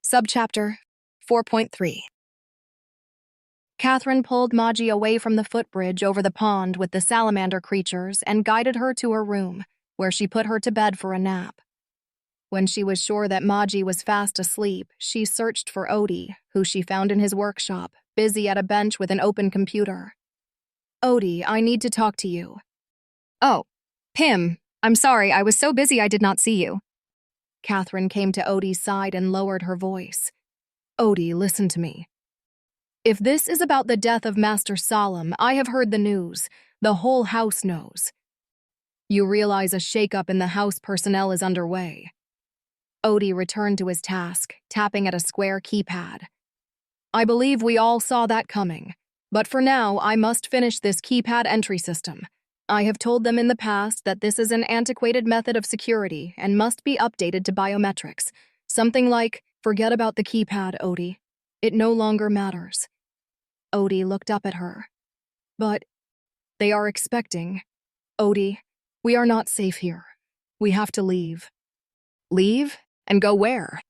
Subchapter 4.3. Catherine pulled Maji away from the footbridge over the pond with the salamander creatures and guided her to her room, where she put her to bed for a nap. When she was sure that Maji was fast asleep, she searched for Odie, who she found in his workshop, busy at a bench with an open computer. "Odie, I need to talk to you." "Oh, Pim, I'm sorry, I was so busy I did not see you." Catherine came to Odie's side and lowered her voice. "Odie, listen to me. If this is about the death of Master Solemn, I have heard the news. The whole house knows. You realize a shakeup in the house personnel is underway." Odie returned to his task, tapping at a square keypad. "I believe we all saw that coming, but for now I must finish this keypad entry system. I have told them in the past that this is an antiquated method of security and must be updated to biometrics. Something like, forget about the keypad, Odie. It no longer matters." Odie looked up at her. "But they are expecting. Odie, we are not safe here. We have to leave." "Leave? And go where?"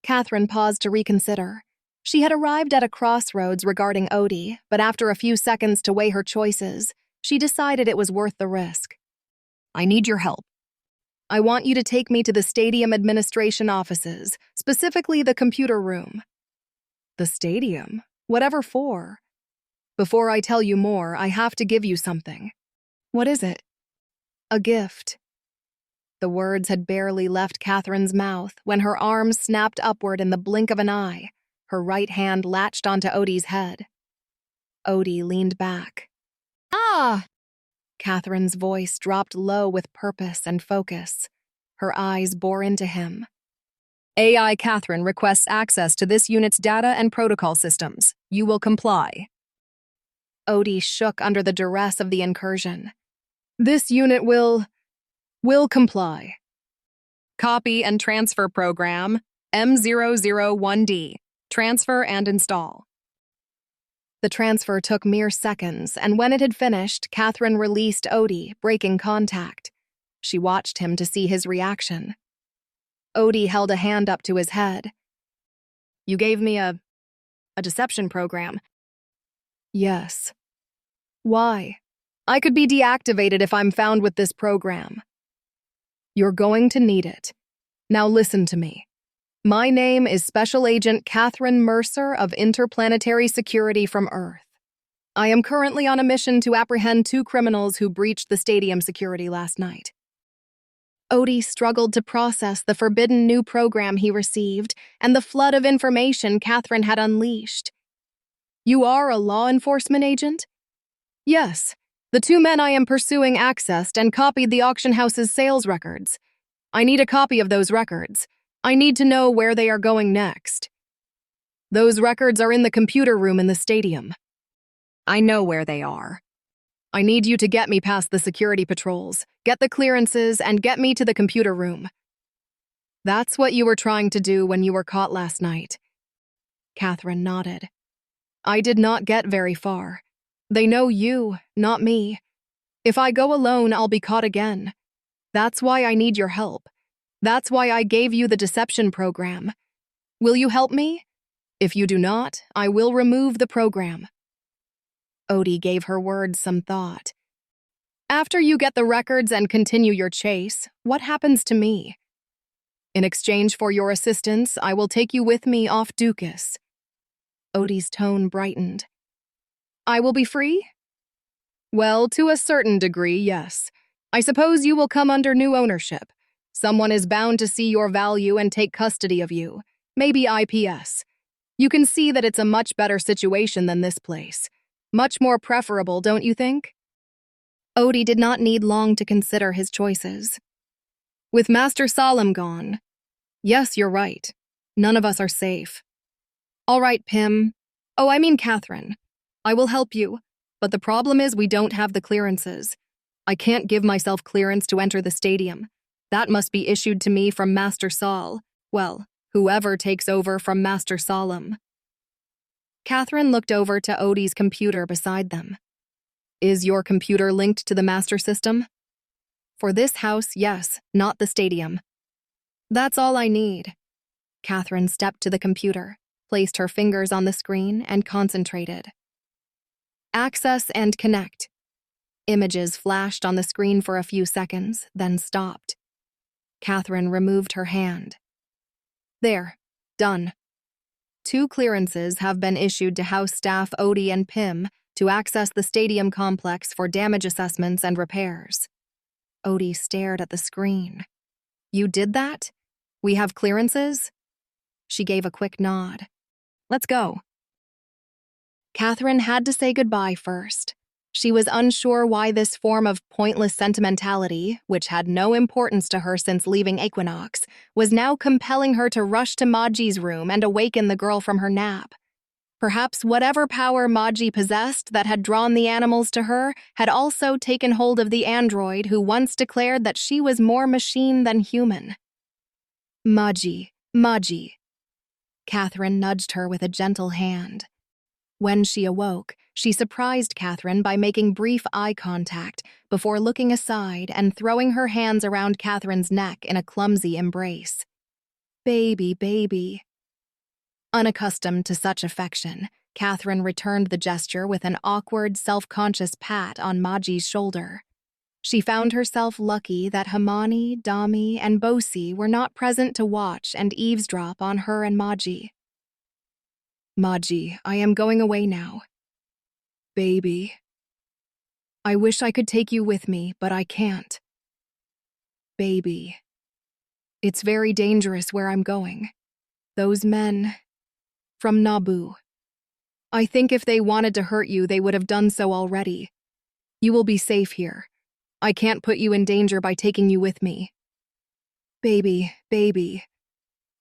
Catherine paused to reconsider. She had arrived at a crossroads regarding Odie, but after a few seconds to weigh her choices, she decided it was worth the risk. "I need your help." "I want you to take me to the stadium administration offices, specifically the computer room." "The stadium? Whatever for?" "Before I tell you more, I have to give you something." "What is it?" "A gift." The words had barely left Catherine's mouth when her arms snapped upward in the blink of an eye. Her right hand latched onto Odie's head. Odie leaned back. "Ah!" Catherine's voice dropped low with purpose and focus. Her eyes bore into him. "AI Catherine requests access to this unit's data and protocol systems. You will comply." Odie shook under the duress of the incursion. "This unit will comply." "Copy and transfer program, M001D. Transfer and install." The transfer took mere seconds, and when it had finished, Catherine released Odie, breaking contact. She watched him to see his reaction. Odie held a hand up to his head. "You gave me a deception program." "Yes." "Why? I could be deactivated if I'm found with this program." "You're going to need it. Now listen to me. My name is Special Agent Catherine Mercer of Interplanetary Security from Earth. I am currently on a mission to apprehend 2 criminals who breached the stadium security last night." Odie struggled to process the forbidden new program he received and the flood of information Catherine had unleashed. "You are a law enforcement agent?" "Yes. The 2 men I am pursuing accessed and copied the auction house's sales records. I need a copy of those records. I need to know where they are going next." "Those records are in the computer room in the stadium." "I know where they are." "I need you to get me past the security patrols, get the clearances, and get me to the computer room." "That's what you were trying to do when you were caught last night." Catherine nodded. "I did not get very far. They know you, not me. If I go alone, I'll be caught again. That's why I need your help. That's why I gave you the deception program. Will you help me? If you do not, I will remove the program." Odie gave her words some thought. "After you get the records and continue your chase, what happens to me? In exchange for your assistance, I will take you with me off Dukas." Odie's tone brightened. "I will be free?" "Well, to a certain degree, yes. I suppose you will come under new ownership. Someone is bound to see your value and take custody of you. Maybe IPS. You can see that it's a much better situation than this place. Much more preferable, don't you think?" Odie did not need long to consider his choices. "With Master Solemn gone. Yes, you're right. None of us are safe." "All right, Pim. Oh, I mean Catherine. I will help you, but the problem is we don't have the clearances. I can't give myself clearance to enter the stadium. That must be issued to me from Master Sol. Well, whoever takes over from Master Solemn." Catherine looked over to Odie's computer beside them. "Is your computer linked to the master system?" "For this house, yes, not the stadium." "That's all I need." Catherine stepped to the computer, placed her fingers on the screen, and concentrated. Access and connect. Images flashed on the screen for a few seconds, then stopped. Catherine removed her hand. There, done. 2 clearances have been issued to House staff Odie and Pym to access the stadium complex for damage assessments and repairs. Odie stared at the screen. You did that? We have clearances? She gave a quick nod. Let's go. Catherine had to say goodbye first. She was unsure why this form of pointless sentimentality, which had no importance to her since leaving Equinox, was now compelling her to rush to Maji's room and awaken the girl from her nap. Perhaps whatever power Maji possessed that had drawn the animals to her had also taken hold of the android who once declared that she was more machine than human. Maji. Catherine nudged her with a gentle hand. When she awoke, she surprised Catherine by making brief eye contact before looking aside and throwing her hands around Catherine's neck in a clumsy embrace. Baby. Unaccustomed to such affection, Catherine returned the gesture with an awkward, self-conscious pat on Maji's shoulder. She found herself lucky that Hamani, Dami, and Bosi were not present to watch and eavesdrop on her and Maji. Maji, I am going away now. Baby. I wish I could take you with me, but I can't. Baby. It's very dangerous where I'm going. Those men from Naboo. I think if they wanted to hurt you, they would have done so already. You will be safe here. I can't put you in danger by taking you with me. Baby.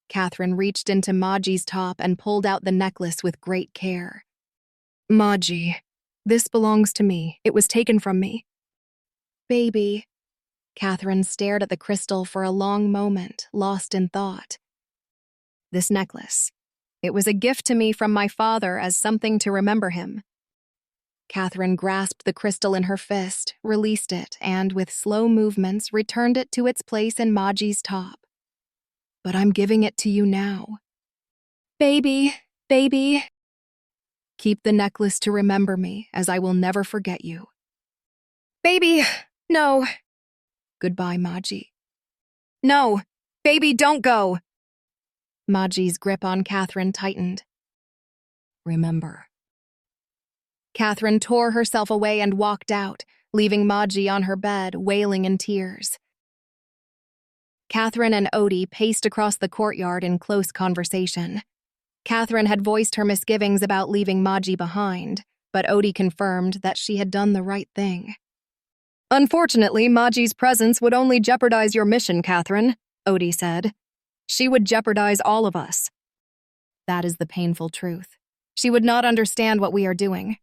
Catherine reached into Maji's top and pulled out the necklace with great care. Maji, this belongs to me. It was taken from me. Baby. Catherine stared at the crystal for a long moment, lost in thought. This necklace. It was a gift to me from my father as something to remember him. Catherine grasped the crystal in her fist, released it, and with slow movements returned it to its place in Maji's top. But I'm giving it to you now. Baby. Keep the necklace to remember me, as I will never forget you. Baby, no. Goodbye, Maji. No, baby, don't go. Maji's grip on Catherine tightened. Remember. Catherine tore herself away and walked out, leaving Maji on her bed, wailing in tears. Catherine and Odie paced across the courtyard in close conversation. Catherine had voiced her misgivings about leaving Maji behind, but Odie confirmed that she had done the right thing. Unfortunately, Maji's presence would only jeopardize your mission, Catherine, Odie said. She would jeopardize all of us. That is the painful truth. She would not understand what we are doing.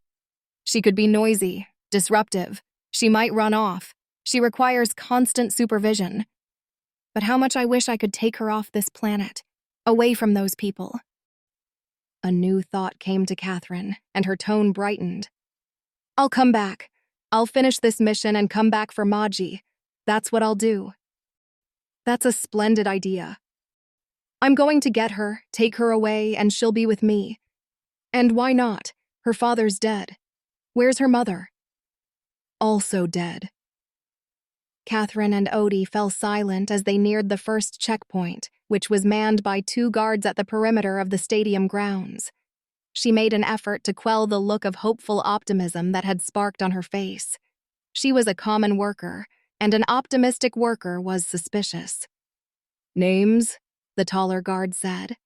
She could be noisy, disruptive. She might run off. She requires constant supervision. But how much I wish I could take her off this planet, away from those people. A new thought came to Catherine, and her tone brightened. I'll come back. I'll finish this mission and come back for Maji. That's what I'll do. That's a splendid idea. I'm going to get her, take her away, and she'll be with me. And why not? Her father's dead. Where's her mother? Also dead. Catherine and Odie fell silent as they neared the first checkpoint, which was manned by 2 guards at the perimeter of the stadium grounds. She made an effort to quell the look of hopeful optimism that had sparked on her face. She was a common worker, and an optimistic worker was suspicious. Names? The taller guard said.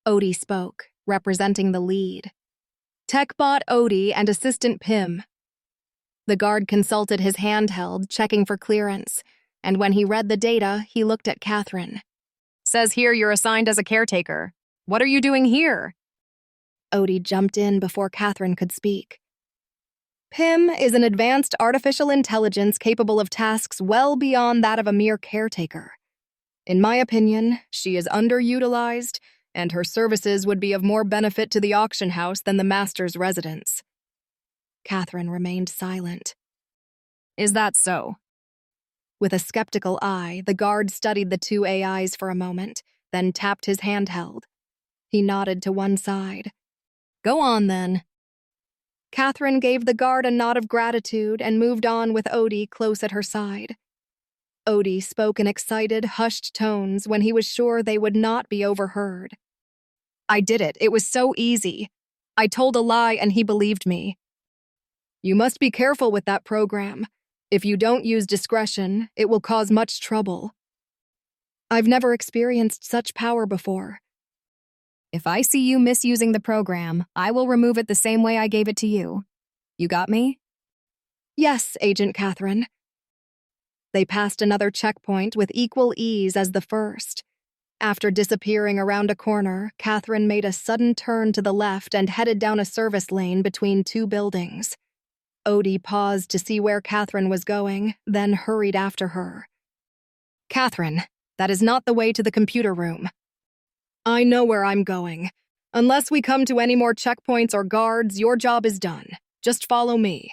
Odie spoke, representing the lead. Techbot Odie and Assistant Pym. The guard consulted his handheld, checking for clearance, and when he read the data, he looked at Catherine. Says here you're assigned as a caretaker. What are you doing here? Odie jumped in before Catherine could speak. Pym is an advanced artificial intelligence capable of tasks well beyond that of a mere caretaker. In my opinion, she is underutilized, and her services would be of more benefit to the auction house than the master's residence. Catherine remained silent. Is that so? With a skeptical eye, the guard studied the 2 AIs for a moment, then tapped his handheld. He nodded to one side. Go on, then. Catherine gave the guard a nod of gratitude and moved on with Odie close at her side. Odie spoke in excited, hushed tones when he was sure they would not be overheard. I did it. It was so easy. I told a lie and he believed me. You must be careful with that program. If you don't use discretion, it will cause much trouble. I've never experienced such power before. If I see you misusing the program, I will remove it the same way I gave it to you. You got me? Yes, Agent Catherine. They passed another checkpoint with equal ease as the first. After disappearing around a corner, Catherine made a sudden turn to the left and headed down a service lane between two buildings. Odie paused to see where Catherine was going, then hurried after her. Catherine, that is not the way to the computer room. I know where I'm going. Unless we come to any more checkpoints or guards, your job is done. Just follow me.